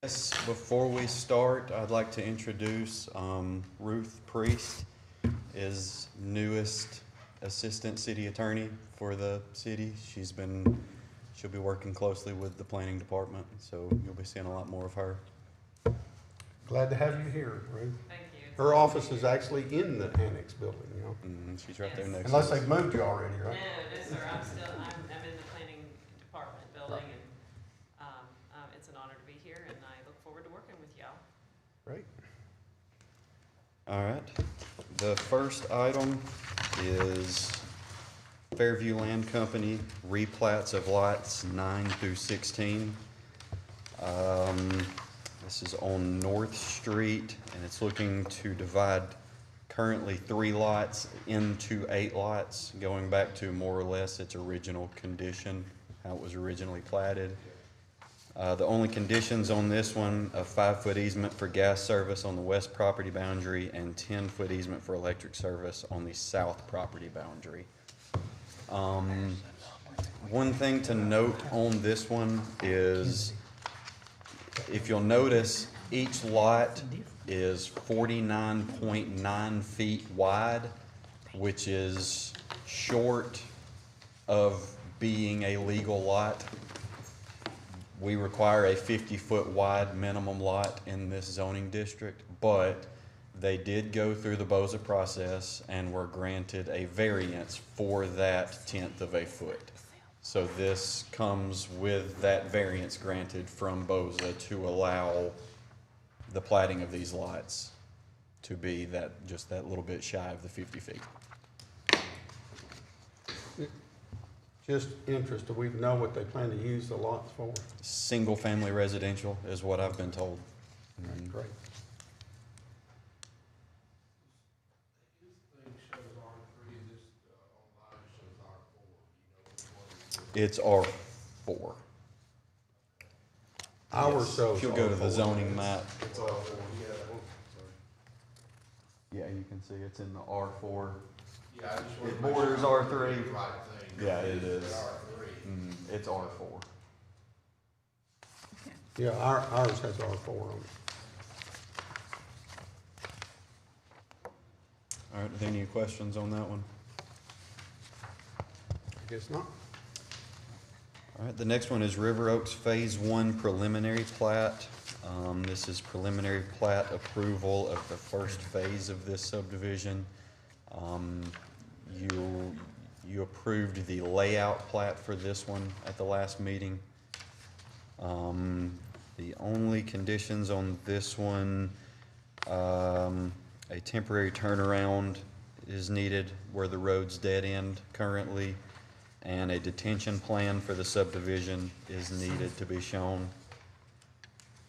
Yes, before we start, I'd like to introduce Ruth Priest, is newest assistant city attorney for the city. She'll be working closely with the planning department, so you'll be seeing a lot more of her. Glad to have you here, Ruth. Thank you. Her office is actually in the annex building, you know, She's right there Yes. next unless to us. they've moved you already, No, right? no, sir, I'm in the planning department building, and, it's an honor to be here, and I look forward to working with y'all. Great. All right. The first item is Fairview Land Company replats of lots 9 through 16. This is on North Street, and it's looking to divide currently 3 lots into 8 lots, going back to more or less its original condition, how it was originally platted. The only conditions on this one, a 5-foot easement for gas service on the west property boundary and 10-foot easement for electric service on the south property boundary. One thing to note on this one is, if you'll notice, each lot is 49.9 feet wide, which is short of being a legal lot. We require a 50-foot wide minimum lot in this zoning district, but they did go through the BOZA process and were granted a variance for that 1/10 of a foot. So this comes with that variance granted from BOZA to allow the platting of these lots to be just that little bit shy of the 50 feet. Just interested, we know what they plan to use the lots for. Single-family residential is what I've been told. Great. It's R4. Ours Yes. shows If you'll go to the R4. zoning map. Yeah, you can see it's in the R4. Yeah, I just It wanted to make borders sure I'm R3. doing the right thing. Yeah, it is. R3. It's R4. Yeah, ours has R4 on it. All right, are there any questions on that one? I guess not. All right, the next one is River Oaks Phase 1 preliminary plat. This is preliminary plat approval of the first phase of this subdivision. You approved the layout plat for this one at the last meeting. The only conditions on this one, a temporary turnaround is needed where the road's dead end currently, and a detention plan for the subdivision is needed to be shown.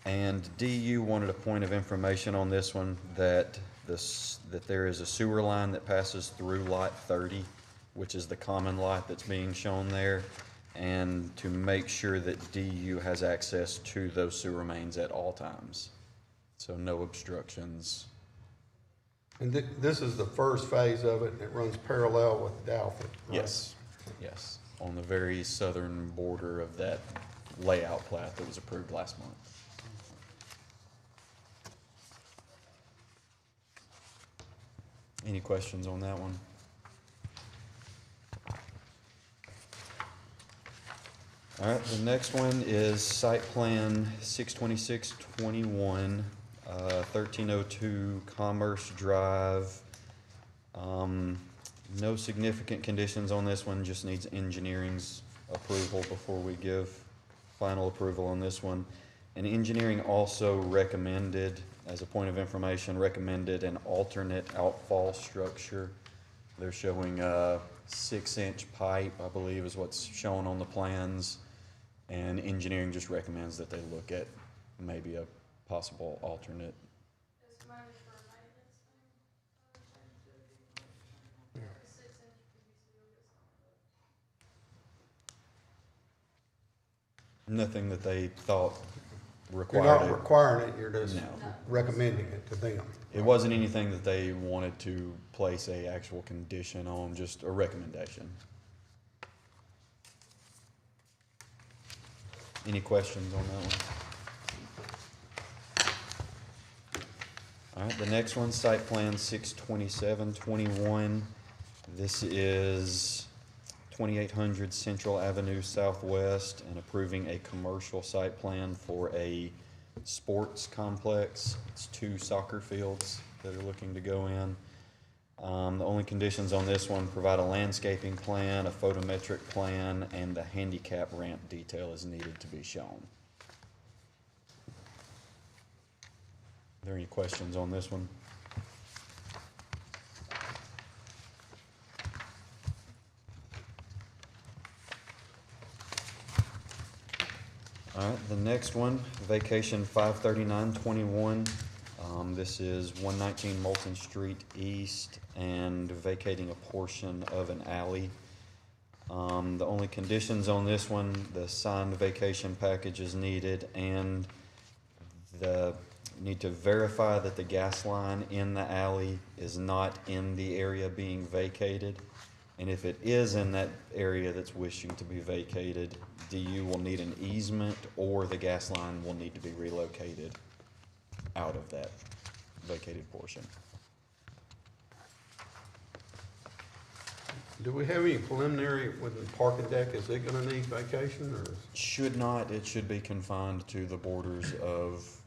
And DU wanted a point of information on this one, that there is a sewer line that passes through lot 30, which is the common lot that's being shown there, and to make sure that DU has access to those sewer mains at all times. So no obstructions. And this is the first phase of it, and it runs parallel with Dalford, right? Yes, yes, on the very southern border of that layout plat that was approved last month. Any questions on that one? All right, the next one is site plan 62621, 1302 Commerce Drive. No significant conditions on this one, just needs engineering's approval before we give final approval on this one. And engineering also recommended, as a point of information, recommended an alternate outfall structure. They're showing a 6-inch pipe, I believe is what's shown on the plans. And engineering just recommends that they look at maybe a possible alternate. Nothing that they thought You're required not it. requiring it, you're just No. recommending it to them. It wasn't anything that they wanted to place a actual condition on, just a recommendation. Any questions on that one? the next one, site plan 62721. This is 2800 Central Avenue Southwest, and approving a commercial site plan for a sports complex. It's 2 soccer fields that are looking to go in. The only conditions on this one: provide a landscaping plan, a photometric plan, and the handicap ramp detail is needed to be shown. Are there any questions on this one? All right, the next one, vacation 53921. This is 119 Moulton Street East, and vacating a portion of an alley. The only conditions on this one: the signed vacation package is needed, and need to verify that the gas line in the alley is not in the area being vacated. And if it is in that area that's wishing to be vacated, DU will need an easement, or the gas line will need to be relocated out of that vacated portion. Do we have any preliminary with the parking deck? Is it gonna need vacation, or? Should not, it should be confined to the borders of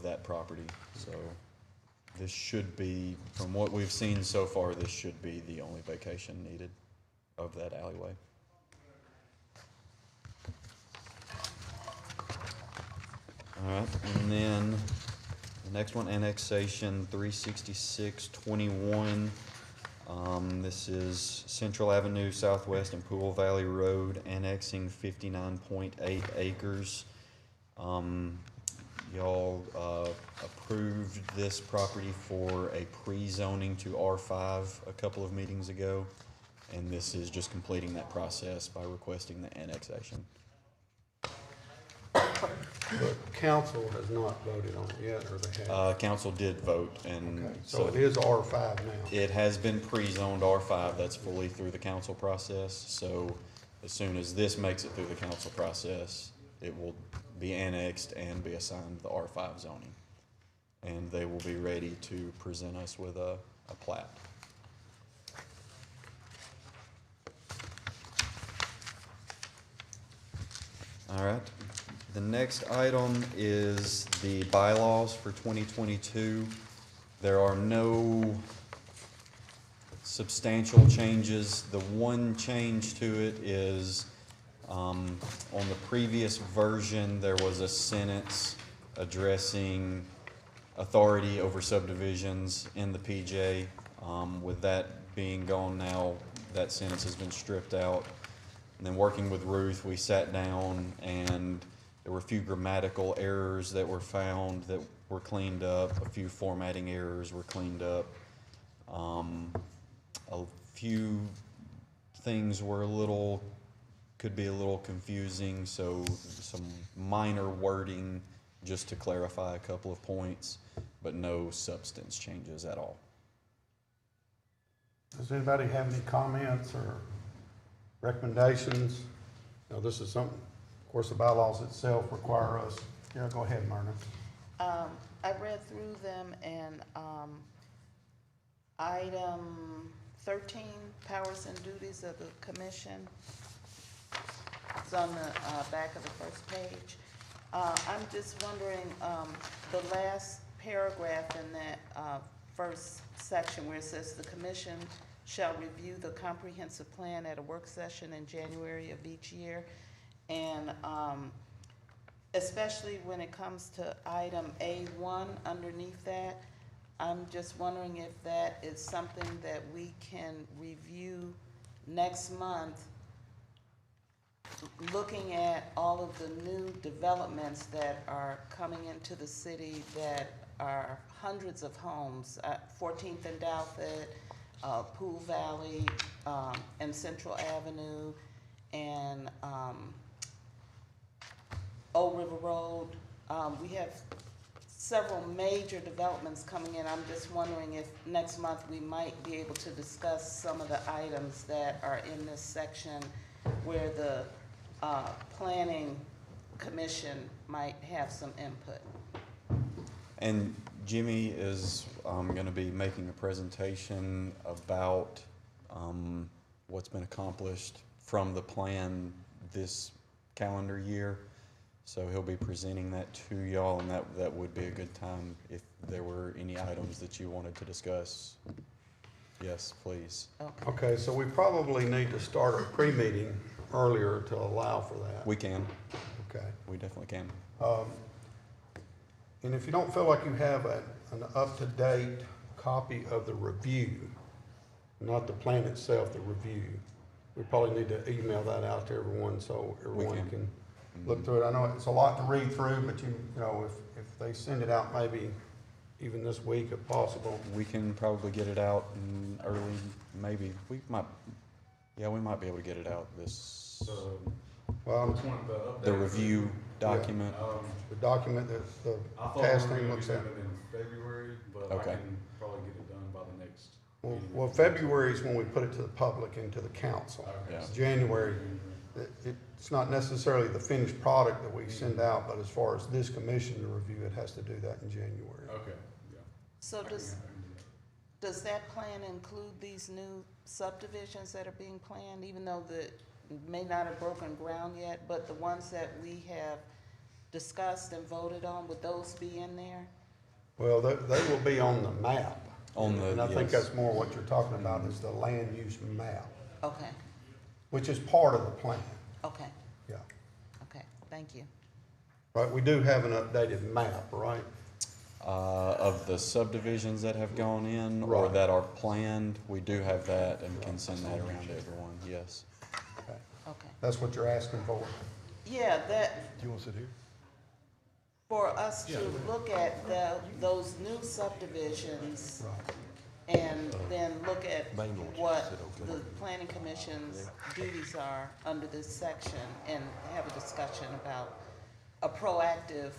that property. So this should be, from what we've seen so far, this should be the only vacation needed of that alleyway. All right, and then the next one, annexation 36621. This is Central Avenue Southwest and Pool Valley Road, annexing 59.8 acres. Y'all approved this property for a pre-zoning to R5 a couple of meetings ago, and this is just completing that process by requesting the annexation. But council has not voted on it yet, or they have? Council did vote, and Okay, so it is R5 now. it has been pre-zoned R5. That's fully through the council process. So as soon as this makes it through the council process, it will be annexed and be assigned the R5 zoning. And they will be ready to present us with a plat. All right. The next item is the bylaws for 2022. There are no substantial changes. The one change to it is on the previous version, there was a sentence addressing authority over subdivisions in the PJ. With that being gone now, that sentence has been stripped out. And then working with Ruth, we sat down, and there were a few grammatical errors that were found that were cleaned up. A few formatting errors were cleaned up. A few things were could be a little confusing, so some minor wording just to clarify a couple of points, but no substance changes at all. Does anybody have any comments or recommendations? Now, this is something, of course, the bylaws itself require us. Yeah, go ahead, Myrna. I read through them, and item 13, powers and duties of the commission. It's on the back of the first page. I'm just wondering, the last paragraph in that first section where it says the commission shall review the comprehensive plan at a work session in January of each year. And especially when it comes to item A1 underneath that, I'm just wondering if that is something that we can review next month, looking at all of the new developments that are coming into the city that are hundreds of homes, 14th and Douthit, Pool Valley, and Central Avenue, and Old River Road. We have several major developments coming in. I'm just wondering if next month we might be able to discuss some of the items that are in this section where the planning commission might have some input. And Jimmy is going to be making a presentation about what's been accomplished from the plan this calendar year. So he'll be presenting that to y'all, and that would be a good time if there were any items that you wanted to discuss. Yes, please. Okay. Okay, so we probably need to start a pre-meeting earlier to allow for that. We can. Okay. We definitely can. And if you don't feel like you have an up-to-date copy of the review, not the plan itself, the review, we probably need to email that out to everyone so everyone can. can look through it. I know it's a lot to read through, but you know, if they send it out maybe even this week if possible. We can probably get it out in early, maybe, we might be able to get it out this, So, Well, which one, the update? the review document. the document that the I thought task we were team gonna be looks at. doing it in February, but Okay. I can probably get it done by the next. meeting. Well, February is when we put it to the public and to the council. Okay. Yeah. January, it's not necessarily the finished product that we send out, but as far as this commission to review, it has to do that in January. Okay, yeah. So I can- does, I can do that. does that plan include these new subdivisions that are being planned, even though the, may not have broken ground yet, but the ones that we have discussed and voted on, would those be in there? Well, they will be on the map. On the, And I think yes. that's more what you're talking about is the land use map, Okay, which is part of the plan, okay, yeah. okay, thank you. Right, we do have an updated map, right? Of the subdivisions that have gone in or Right. that are planned, we do have that and can send that around to everyone, yes. Okay. Okay, That's what you're asking for? yeah, that, Do you want to sit here? for us to look at those new subdivisions Right. and then look at what the planning commission's duties are under this section and have a discussion about a proactive,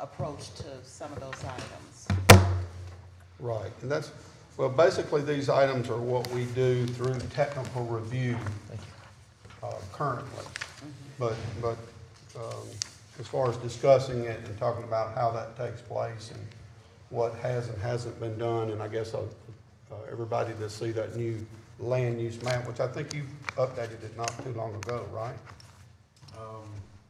approach to some of those items. Right, and that's, well, basically, these items are what we do through technical review currently. But as far as discussing it and talking about how that takes place and what has and hasn't been done, and I guess everybody to see that new land use map, which I think you updated it not too long ago, right?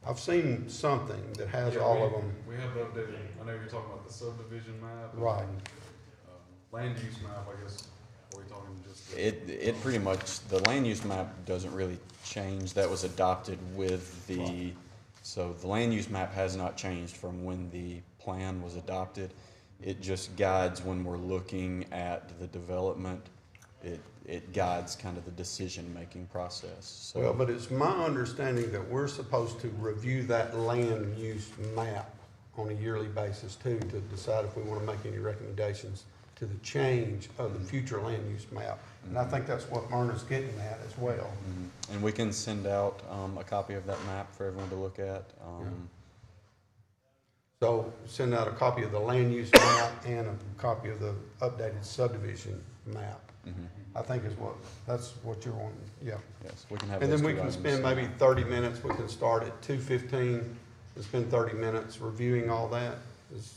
I've seen something that has Yeah, all of them. We have the updated, I know you're talking about the subdivision map. Right. Land use map, I guess, are we talking just? It pretty much, the land use map doesn't really change. That was adopted with the, so the land use map has not changed from when the plan was adopted. It just guides when we're looking at the development. It guides kind of the decision-making process, Well, so. but it's my understanding that we're supposed to review that land use map on a yearly basis too, to decide if we want to make any recommendations to the change of the future land use map. And I think that's what Myrna's getting at as well. Mhm. And we can send out a copy of that map for everyone to look at. So send out a copy of the land use map and a copy of the updated subdivision map. I think that's what you're wanting, yeah. Yes, we can have And those then we two can items spend sent maybe out. 30 minutes, we can start at 2:15 and spend 30 minutes reviewing all that. Does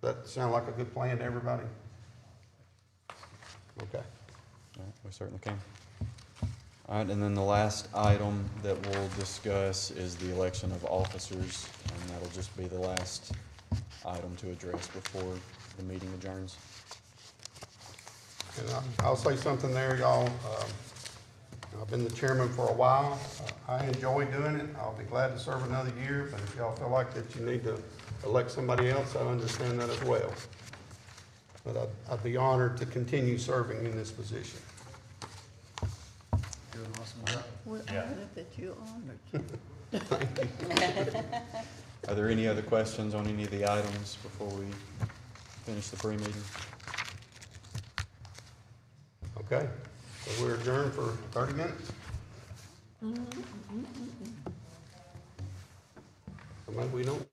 that sound like a good plan to everybody? Okay. All right, we certainly can. All right, and then the last item that we'll discuss is the election of officers, and that'll just be the last item to address before the meeting adjourns. And I'll say something there, y'all. I've been the chairman for a while. I enjoy doing it. I'll be glad to serve another year, but if y'all feel like that you need to elect somebody else, I understand that as well. But I'd be honored to continue serving in this position. Doing an awesome job. We're honored that you're honored. Are there any other questions on any of the items before we finish the pre-meeting? Okay, so we're adjourned for 30 minutes? So maybe we don't.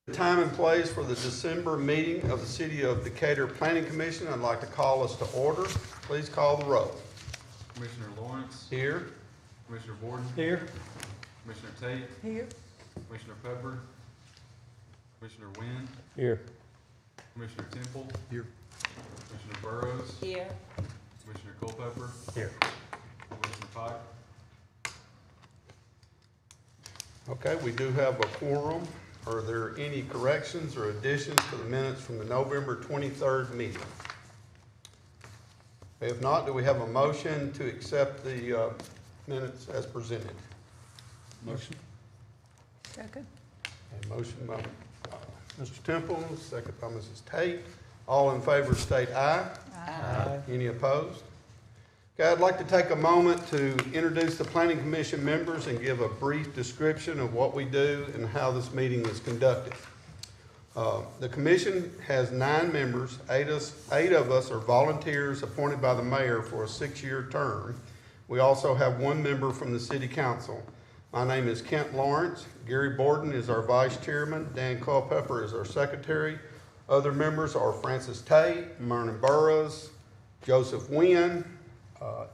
The time and place for the December meeting of the City of Decatur Planning Commission. I'd like to call us to order. Please call the roll. Commissioner Lawrence, Here. Commissioner Borden, Here. Commissioner Tate, Here. Commissioner Pepper, Commissioner Wynn, Here. Commissioner Temple, Here. Commissioner Burrows, Here. Commissioner Culpepper, Here. Commissioner Pike. Okay, we do have a quorum. Are there any corrections or additions to the minutes from the November 23rd meeting? If not, do we have a motion to accept the minutes as presented? Motion. Second. A motion by Mr. Temple, second by Mrs. Tate. All in favor state aye. Aye. Any opposed? Okay, I'd like to take a moment to introduce the Planning Commission members and give a brief description of what we do and how this meeting is conducted. The commission has 9 members. 8 of us are volunteers appointed by the mayor for a 6-year term. We also have 1 member from the city council. My name is Kent Lawrence. Gary Borden is our vice chairman. Dan Culpepper is our secretary. Other members are Francis Tate, Myrna Burrows, Joseph Wynn,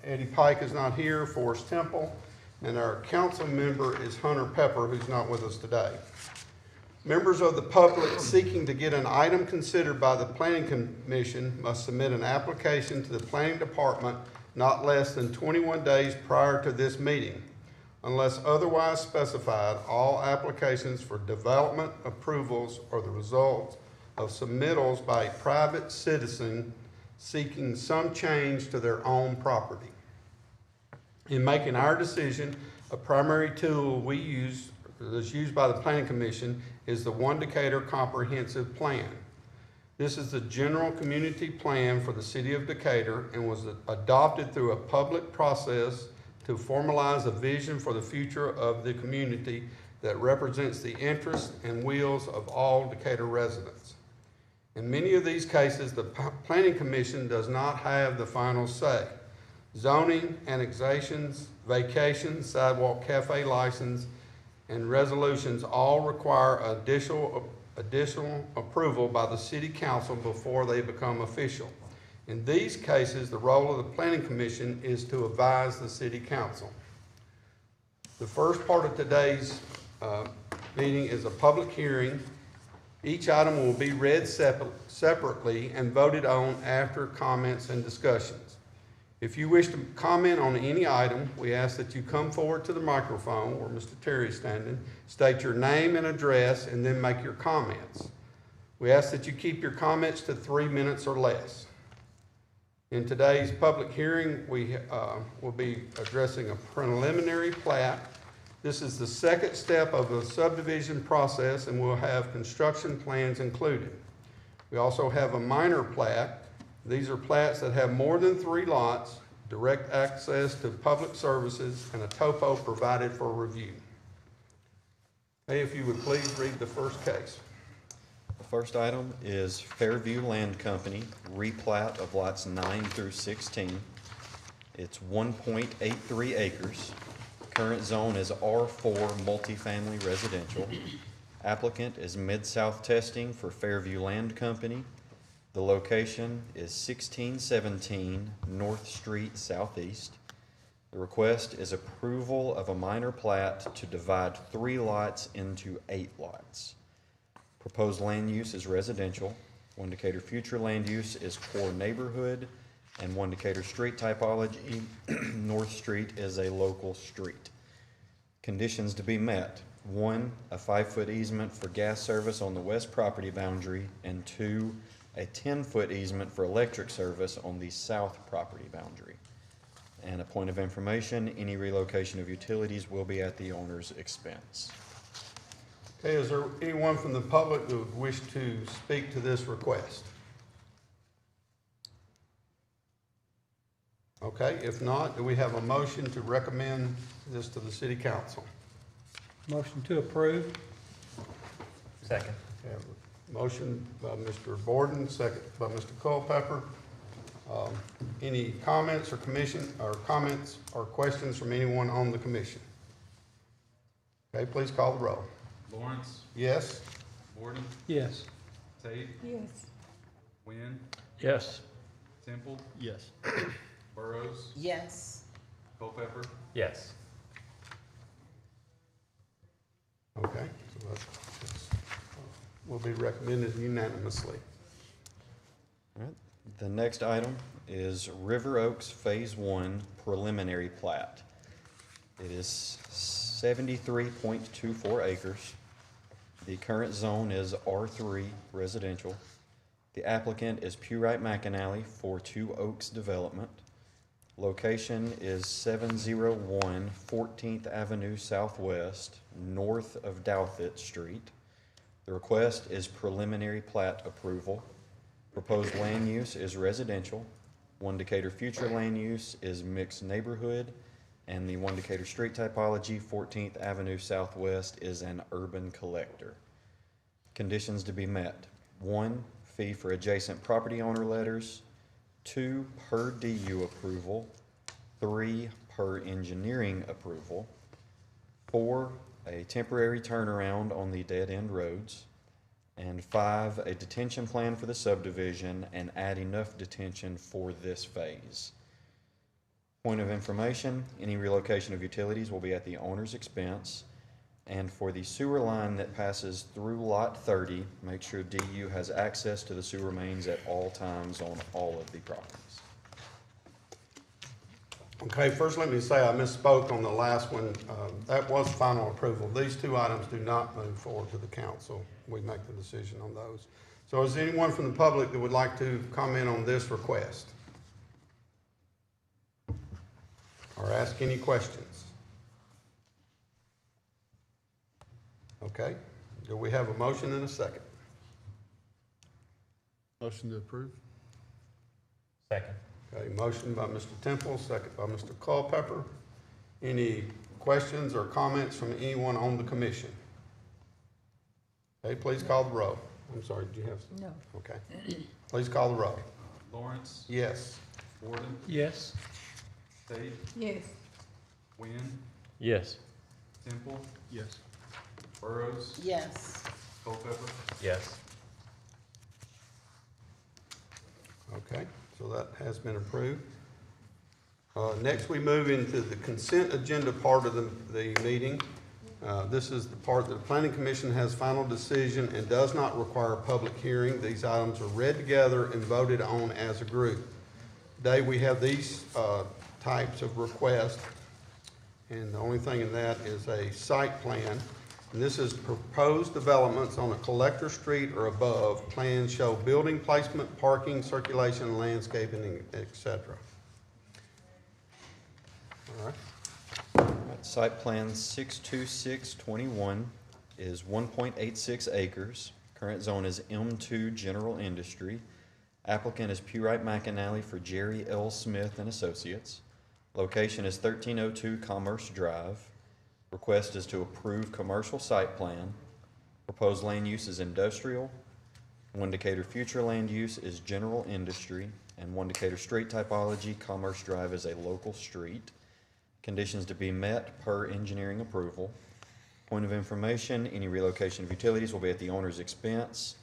Eddie Pike is not here, Forrest Temple, and our council member is Hunter Pepper, who's not with us today. Members of the public seeking to get an item considered by the Planning Commission must submit an application to the Planning Department not less than 21 days prior to this meeting. Unless otherwise specified, all applications for development approvals are the result of submittals by a private citizen seeking some change to their own property. In making our decision, a primary tool we use, that's used by the Planning Commission, is the One Decatur Comprehensive Plan. This is the general community plan for the city of Decatur and was adopted through a public process to formalize a vision for the future of the community that represents the interests and wills of all Decatur residents. In many of these cases, the Planning Commission does not have the final say. Zoning, annexations, vacations, sidewalk cafe license, and resolutions all require additional approval by the city council before they become official. In these cases, the role of the Planning Commission is to advise the city council. The first part of today's meeting is a public hearing. Each item will be read separately and voted on after comments and discussions. If you wish to comment on any item, we ask that you come forward to the microphone where Mr. Terry is standing, state your name and address, and then make your comments. We ask that you keep your comments to 3 minutes or less. In today's public hearing, we will be addressing a preliminary plat. This is the second step of the subdivision process and will have construction plans included. We also have a minor plat. These are plats that have more than 3 lots, direct access to public services, and a topo provided for review. Hey, if you would please read the first case. The first item is Fairview Land Company, replat of lots 9 through 16. It's 1.83 acres. Current zone is R4 multifamily residential. Applicant is Mid-South Testing for Fairview Land Company. The location is 1617 North Street Southeast. The request is approval of a minor plat to divide 3 lots into 8 lots. Proposed land use is residential. One Decatur future land use is core neighborhood, and One Decatur street typology, North Street is a local street. Conditions to be met: 1, a 5-foot easement for gas service on the west property boundary, and 2, a 10-foot easement for electric service on the south property boundary. And a point of information, any relocation of utilities will be at the owner's expense. Okay, is there anyone from the public who would wish to speak to this request? Okay, if not, do we have a motion to recommend this to the city council? Motion to approve. Second. We have a motion by Mr. Borden, second by Mr. Culpepper. Any comments or comments or questions from anyone on the commission? Okay, please call the roll. Lawrence, Yes? Gordon, Yes. Tate, Yes. Wynn, Yes. Temple, Yes. Burrows, Yes. Culpepper. Yes. Okay, so will be recommended unanimously. All right. The next item is River Oaks Phase One preliminary plat. It is 73.24 acres. The current zone is R3 residential. The applicant is Pewright McAnally for Two Oaks Development. Location is 701 14th Avenue Southwest, north of Douthit Street. The request is preliminary plat approval. Proposed land use is residential. One Decatur future land use is mixed neighborhood, and the One Decatur street typology, 14th Avenue Southwest, is an urban collector. Conditions to be met: 1, fee for adjacent property owner letters; 2, per DU approval; 3, per engineering approval; 4, a temporary turnaround on the dead-end roads; and 5, a detention plan for the subdivision and add enough detention for this phase. Point of information: any relocation of utilities will be at the owner's expense. And for the sewer line that passes through Lot 30, make sure DU has access to the sewer mains at all times on all of the properties. Okay, first let me say I misspoke on the last one. That was final approval. These two items do not move forward to the council. We make the decision on those. So is there anyone from the public that would like to comment on this request? Or ask any questions? Okay, do we have a motion and a second? Motion to approve? Second. Okay, motion by Mr. Temple, second by Mr. Culpepper. Any questions or comments from anyone on the commission? Okay, please call the roll. I'm sorry, did you have? No. Okay. Please call the roll. Lawrence, Yes. Gordon, Yes. Tate, Yes. Wynn, Yes. Temple, Yes. Burrows, Yes. Culpepper. Yes. Okay, so that has been approved. Next, we move into the consent agenda part of the meeting. This is the part that the Planning Commission has final decision and does not require a public hearing. These items are read together and voted on as a group. Today, we have these types of requests, and the only thing in that is a site plan. And this is proposed developments on a collector street or above. Plans show building placement, parking, circulation, landscaping, etc. All right. Site plan 62621 is 1.86 acres. Current zone is M2 General Industry. Applicant is Pewright McAnally for Jerry L. Smith and Associates. Location is 1302 Commerce Drive. Request is to approve commercial site plan. Proposed land use is industrial. One Decatur future land use is general industry, and One Decatur street typology, Commerce Drive is a local street. Conditions to be met per engineering approval. Point of information: any relocation of utilities will be at the owner's expense,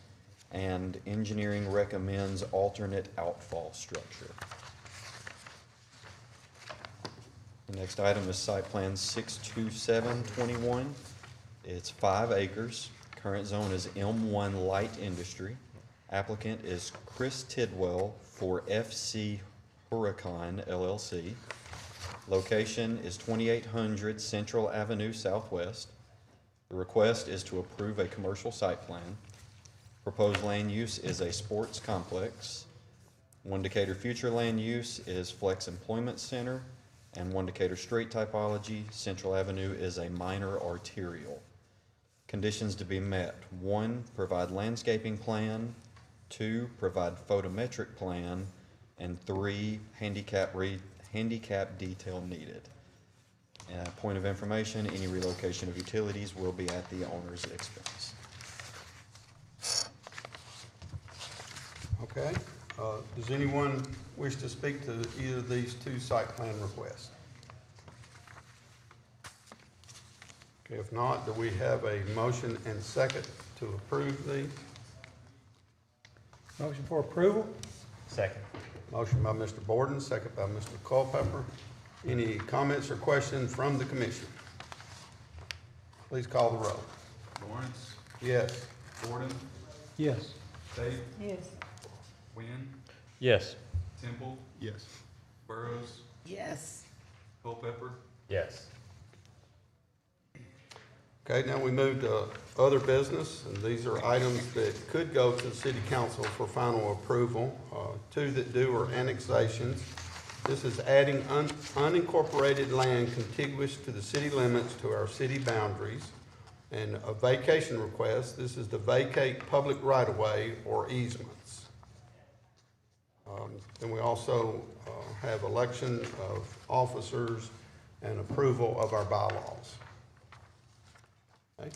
and engineering recommends alternate outfall structure. The next item is site plan 62721. It's 5 acres. Current zone is M1 Light Industry. Applicant is Chris Tidwell for FC Huracan LLC. Location is 2800 Central Avenue Southwest. The request is to approve a commercial site plan. Proposed land use is a sports complex. One Decatur future land use is Flex Employment Center, and One Decatur street typology, Central Avenue is a minor arterial. Conditions to be met: 1, provide landscaping plan; 2, provide photometric plan; and 3, handicap detail needed. Point of information: any relocation of utilities will be at the owner's expense. Okay, does anyone wish to speak to either of these two site plan requests? Okay, if not, do we have a motion and second to approve these? Motion for approval? Second. Motion by Mr. Borden, second by Mr. Culpepper. Any comments or questions from the commission? Please call the roll. Lawrence, Yes. Gordon, Yes. Tate, Yes. Wynn, Yes. Temple, Yes. Burrows, Yes. Culpepper. Yes. Okay, now we move to other business, and these are items that could go to the city council for final approval. Two that do are annexations. This is adding unincorporated land contiguous to the city limits to our city boundaries. And a vacation request, this is to vacate public right-of-way or easements. Then we also have election of officers and approval of our bylaws. Okay.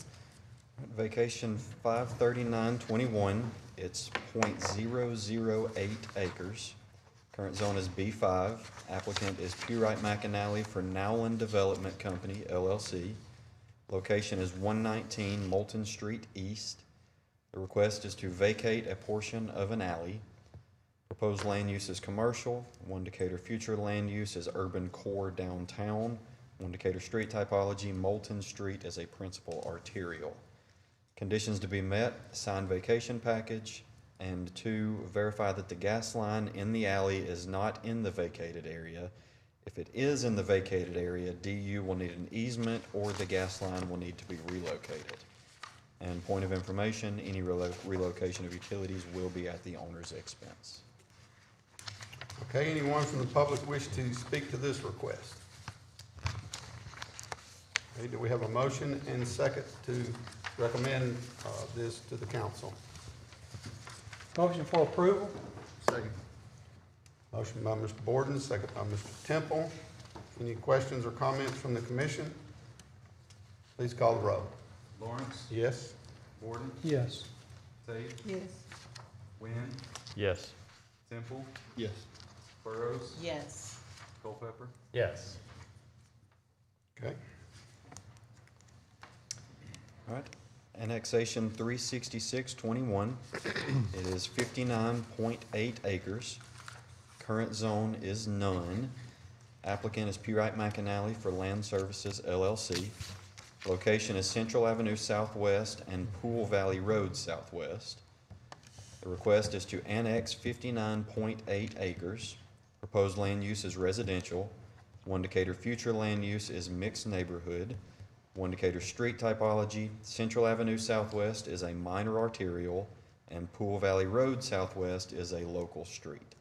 Vacation 53921, it's .008 acres. Current zone is B5. Applicant is Pewright McAnally for Nowland Development Company, LLC. Location is 119 Moulton Street East. The request is to vacate a portion of an alley. Proposed land use is commercial. One Decatur future land use is urban core downtown. One Decatur street typology, Moulton Street as a principal arterial. Conditions to be met, signed vacation package, and 2, verify that the gas line in the alley is not in the vacated area. If it is in the vacated area, DU will need an easement or the gas line will need to be relocated. And point of information, any relocation of utilities will be at the owner's expense. Okay, anyone from the public wish to speak to this request? Okay, do we have a motion and second to recommend this to the council? Motion for approval? Second. Motion by Mr. Borden, second by Mr. Temple. Any questions or comments from the commission? Please call the roll. Lawrence, Yes? Gordon, Yes. Tate, Yes. Wynn, Yes. Temple, Yes. Burrows, Yes. Culpepper. Yes. Okay. All right, annexation 36621. It is 59.8 acres. Current zone is none. Applicant is Pewright McAnally for Land Services LLC. Location is Central Avenue Southwest and Pool Valley Road Southwest. The request is to annex 59.8 acres. Proposed land use is residential. One Decatur future land use is mixed neighborhood. One Decatur street typology, Central Avenue Southwest is a minor arterial, and Pool Valley Road Southwest is a local street.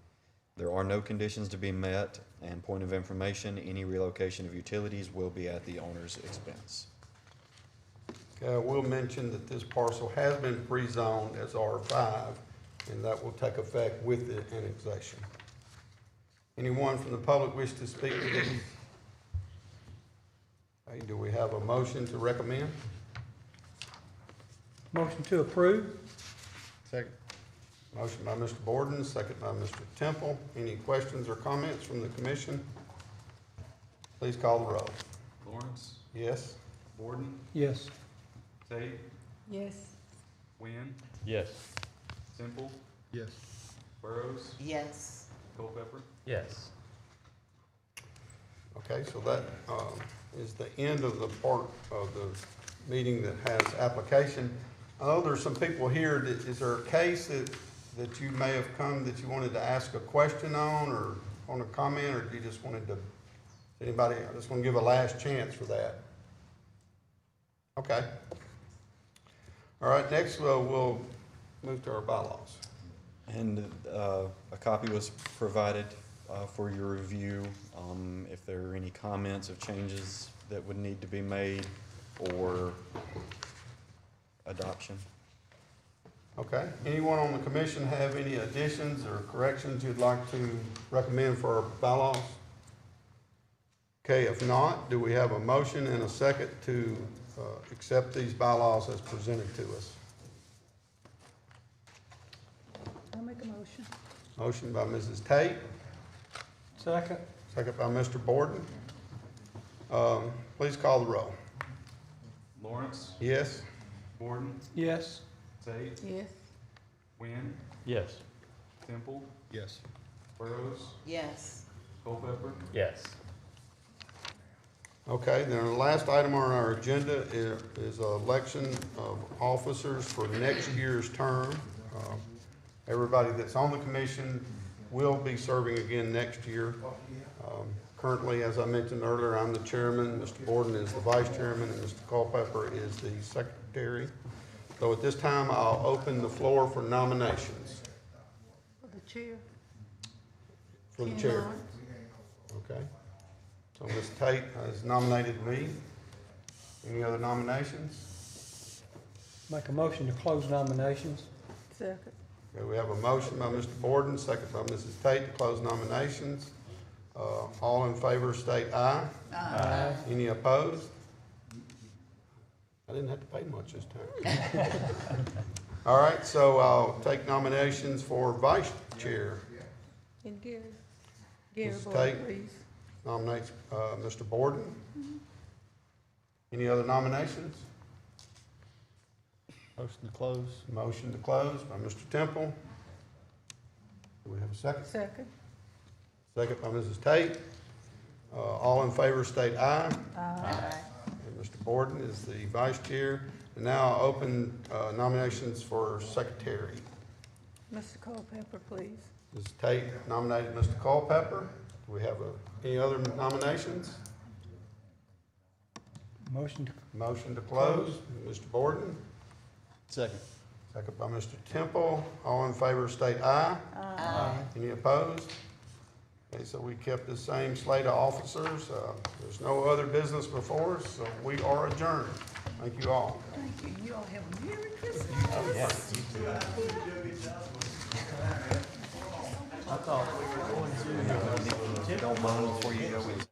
There are no conditions to be met, and point of information, any relocation of utilities will be at the owner's expense. Okay, I will mention that this parcel has been pre-zoned as R5, and that will take effect with the annexation. Anyone from the public wish to speak to this? Okay, do we have a motion to recommend? Motion to approve? Second. Motion by Mr. Borden, second by Mr. Temple. Any questions or comments from the commission? Please call the roll. Lawrence, Yes? Gordon, Yes. Tate, Yes. Wynn, Yes. Temple, Yes. Burrows, Yes. Culpepper. Yes. Okay, so that is the end of the part of the meeting that has application. I know there's some people here. Is there a case that you may have come that you wanted to ask a question on or want to comment, or do you just wanted to, anybody, I just want to give a last chance for that? Okay. All right, next we'll move to our bylaws. And a copy was provided for your review. If there are any comments of changes that would need to be made or adoption. Okay, anyone on the commission have any additions or corrections you'd like to recommend for our bylaws? Okay, if not, do we have a motion and a second to accept these bylaws as presented to us? I'll make a motion. Motion by Mrs. Tate, Second? second by Mr. Borden. Please call the roll. Lawrence, Yes? Gordon, Yes. Tate, Yes. Wynn, Yes. Temple, Yes. Burrows, Yes. Culpepper. Yes. Okay, then the last item on our agenda is election of officers for next year's term. Everybody that's on the commission will be serving again next year. Currently, as I mentioned earlier, I'm the chairman, Mr. Borden is the vice chairman, and Mr. Culpepper is the secretary. So at this time, I'll open the floor for nominations For the chair. for the chair. Okay. So Ms. Tate has nominated me. Any other nominations? Make a motion to close nominations. Second. Okay, we have a motion by Mr. Borden, second by Mrs. Tate to close nominations. All in favor state aye. Aye. Any opposed? I didn't have to pay much this time. All right, so I'll take nominations for vice chair. And Gary. Mrs. Tate nominates Mr. Borden. Any other nominations? Motion to close. Motion to close by Mr. Temple. Do we have a second? Second. Second by Mrs. Tate. All in favor state aye. Aye. And Mr. Borden is the vice chair. And now I'll open nominations for secretary. Mr. Culpepper, please. Mrs. Tate nominated Mr. Culpepper. Do we have any other nominations? Motion to. Motion to close, Mr. Borden. Second. Second by Mr. Temple. All in favor state aye. Aye. Any opposed? Okay, so we kept the same slate of officers. There's no other business before us, so we are adjourned. Thank you all. Thank you. You all have a Merry Christmas. I thought we were going to, don't mind before you go in.